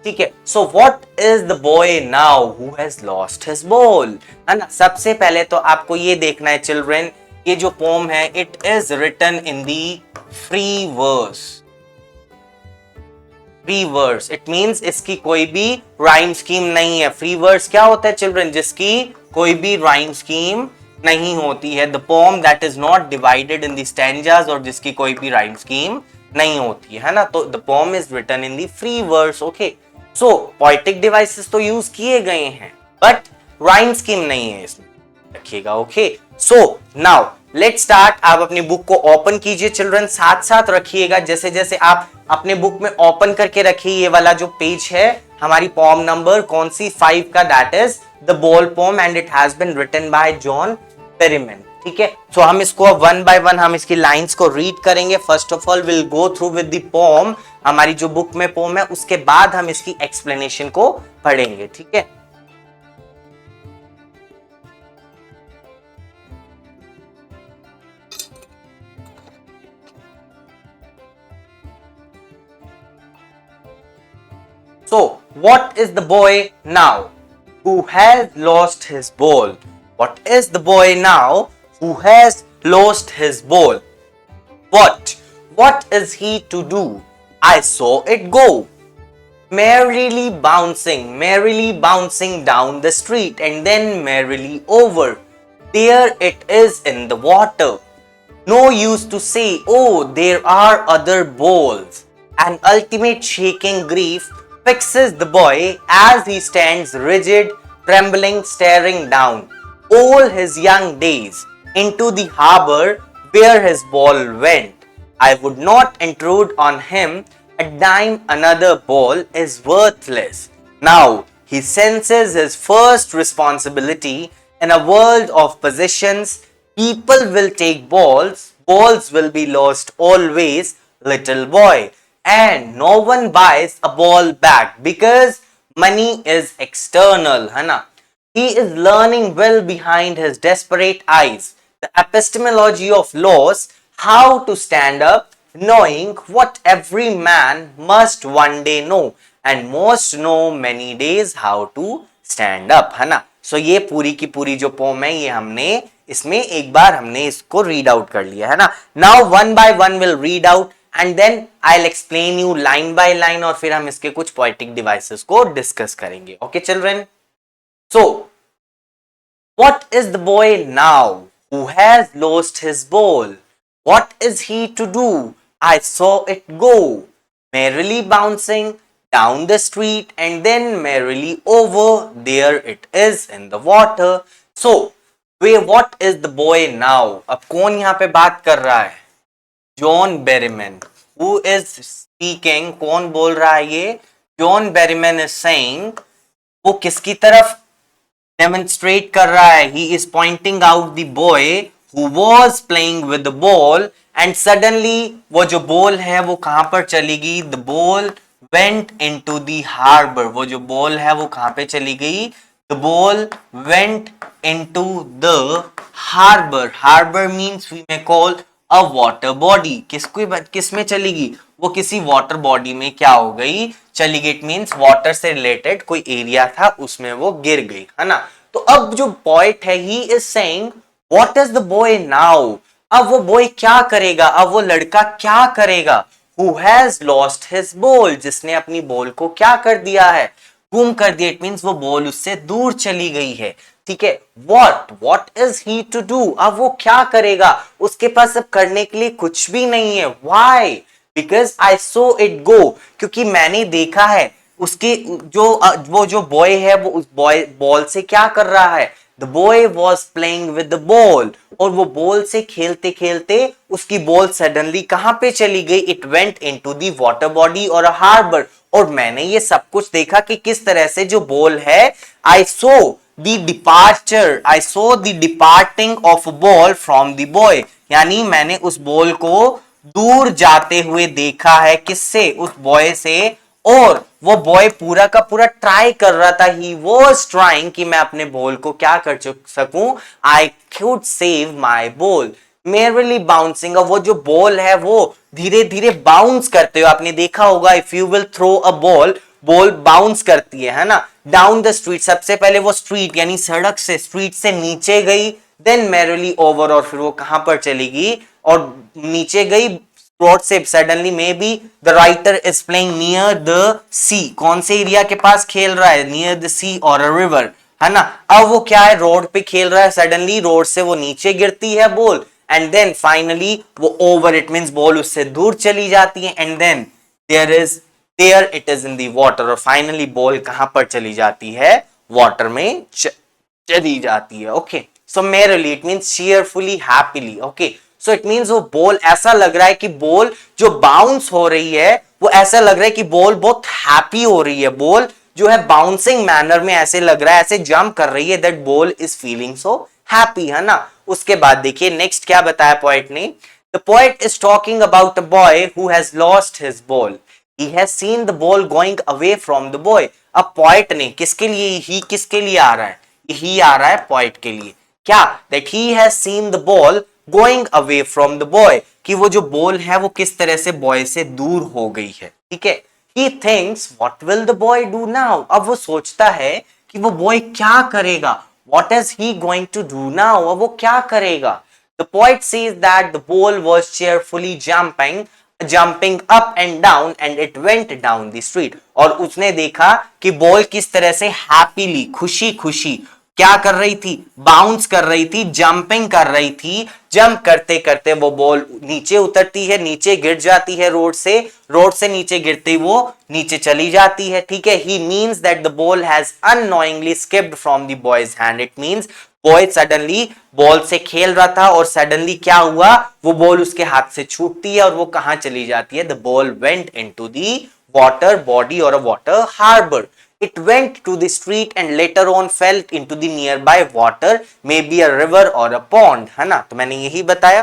ठीक है। So what is the boy now who has lost his ball, है ना। सबसे पहले तो आपको ये देखना है चिल्ड्रन, ये जो पोम है it is written in the free verse. Free verse it means इसकी कोई भी राइम स्कीम नहीं है। फ्री वर्स क्या होता है चिल्ड्रन? जिसकी कोई भी राइम स्कीम नहीं होती है। The pome that is not divided in the stanzas, और जिसकी कोई भी राइम स्कीम नहीं होती है ना। तो the poem is written in the free verse. Okay, so poetic devices तो यूज किए गए हैं बट राइम स्कीम नहीं है इसमें, रखिएगा। Okay, so now let's start. आप अपनी बुक को ओपन कीजिए चिल्ड्रन, साथ साथ रखिएगा। जैसे जैसे आप अपने बुक में ओपन करके रखिए, ये वाला जो पेज है हमारी पोम नंबर कौन सी 5 का, that is the ball poem and it has been written by John Berryman. ठीक है, सो हम इसको वन बाय वन हम इसकी लाइंस को रीड करेंगे। First of all will go through with the pome, हमारी जो बुक में पोम है, उसके बाद हम इसकी एक्सप्लेनेशन को पढ़ेंगे। ठीक है, so what is the boy now who has lost his ball? What is the boy now who has lost his ball? What is he to do? I saw it go merrily bouncing down the street and then merrily over. There it is in the water. No use to say, oh, there are other balls. An ultimate shaking grief fixes the boy as he stands rigid, trembling, staring down all his young days into the harbor where his ball went. I would not intrude on him a dime. Another ball is worthless. Now he senses his first responsibility in a world of possessions. People will take balls. Balls will be lost always, little boy. And no one buys a ball back because money is external, है ना। He is learning well behind his desperate eyes the epistemology of loss, how to stand up, knowing what every man must one day know and most know many days how to stand up, है ना। सो ये पूरी की पूरी जो poem है ये हमने इसमें एक बार हमने इसको रीड आउट कर लिया है ना। Now one by one will read out and then I'll explain you line by line, और फिर हम इसके कुछ poetic devices को डिस्कस करेंगे। Okay children, so what is the boy now who has lost his ball? What is he to do? I saw it go merrily bouncing down the street and then merrily over. There it is in the water. So what is the boy now? अब कौन यहाँ पे बात कर रहा है? John Berryman. Who is speaking? कौन बोल रहा है ये? जॉन बेरीमैन is saying, वो किसकी तरफ demonstrate कर रहा है? He is pointing out the boy who was playing with the ball and suddenly वो जो बॉल है वो कहां पर चली गई? The ball went into the harbor. वो जो बॉल है वो कहां पे चली गई? The ball went into the harbor. Harbor means we may call a water body. किस में चली गई? वो किसी वाटर बॉडी में क्या हो गई? चली गई। इट मींस वाटर से रिलेटेड कोई एरिया था उसमें वो गिर गई, है ना। तो अब जो पोएट है he is saying what is the boy now? अब वो बॉय क्या करेगा? अब वो लड़का क्या करेगा? Who has lost his ball, जिसने अपनी बॉल को क्या कर दिया है? गुम कर दिया। इट मींस वो बॉल उससे दूर चली गई है। ठीक है, what is he to do? अब वो क्या करेगा? उसके पास अब करने के लिए कुछ भी नहीं है। Why? Because I saw it go. क्योंकि मैंने देखा है उसके वो जो बॉय है वो उस बॉल से क्या कर रहा है? The boy was playing with the ball. और वो बॉल से खेलते खेलते उसकी बॉल सडनली कहां पे चली गई? It went into the water body or a harbor. और मैंने ये सब कुछ देखा कि किस तरह से जो बॉल है I saw the departing of a ball from the boy. यानी मैंने उस बॉल को दूर जाते हुए देखा है। किससे? उस बॉय से। और वो बॉय पूरा का पूरा ट्राई कर रहा था। ही वॉज ट्राइंग कि मैं अपने बॉल को क्या कर सकूं? I could save my ball merrily bouncing. वो जो बॉल है वो धीरे धीरे बाउंस करते हो। आपने देखा होगा if you will throw a ball ball bounce करती है ना, डाउन द स्ट्रीट, सबसे पहले वो स्ट्रीट यानी सड़क से, स्ट्रीट से नीचे गई, देन मैरिली ओवर, और फिर वो कहां पर चलेगी, और नीचे गई रोड से suddenly, may be the writer is playing near the sea, कौन से एरिया के पास खेल रहा है, नियर द सी और अ रिवर, है ना। अब वो क्या है, रोड पे खेल रहा है, सडनली रोड से वो नीचे गिरती है बॉल, एंड देन फाइनली वो ओवर, इट मींस बॉल उससे दूर चली जाती है, and then there it is in the water, और फाइनली बॉल कहां पर चली जाती है, वाटर में चली जाती है। Okay, so merrily it means cheerfully, happily। Okay, so it means वो बॉल, ऐसा लग रहा है कि बॉल जो बाउंस हो रही है, वो ऐसा लग रहा है कि बॉल बहुत हैप्पी हो रही है, बॉल जो है बाउंसिंग मैनर में ऐसे लग रहा है, ऐसे जंप कर रही है, that ball is feeling so happy, है ना। उसके बाद देखिए नेक्स्ट क्या बताया पोएट ने, the poet is talking about a boy who has lost his ball, he has seen the ball going away from the boy। अब पोएट ने किसके लिए, ही किसके लिए आ रहा है, ही आ रहा है पोएट के लिए, क्या, that he has seen the ball going away from the boy, कि वो जो बॉल है वो किस तरह से बॉय से दूर हो गई है, ठीक है। he thinks what will the boy do now, अब वो सोचता है कि वो बॉय क्या करेगा, what is he going to do now, अब वो क्या करेगा। the poet says that the ball was cheerfully jumping up and down and it went down the street, और उसने देखा कि बॉल किस तरह से हैप्पीली, खुशी खुशी क्या कर रही थी, बाउंस कर रही थी, जंपिंग कर रही थी, जंप करते करते वो बॉल नीचे उतरती है, नीचे गिर जाती है रोड से नीचे गिरते वो नीचे चली जाती है, ठीक है। He means that the ball has unknowingly skipped from the boy's hand, it means boy suddenly ball से खेल रहा था और सडनली क्या हुआ, वो बॉल उसके हाथ से छूटती है और वो कहां चली जाती है, the ball went into the water body और a water harbour, it went to the street and later on fell into the nearby water, maybe a river or a pond, है ना। तो मैंने यही बताया।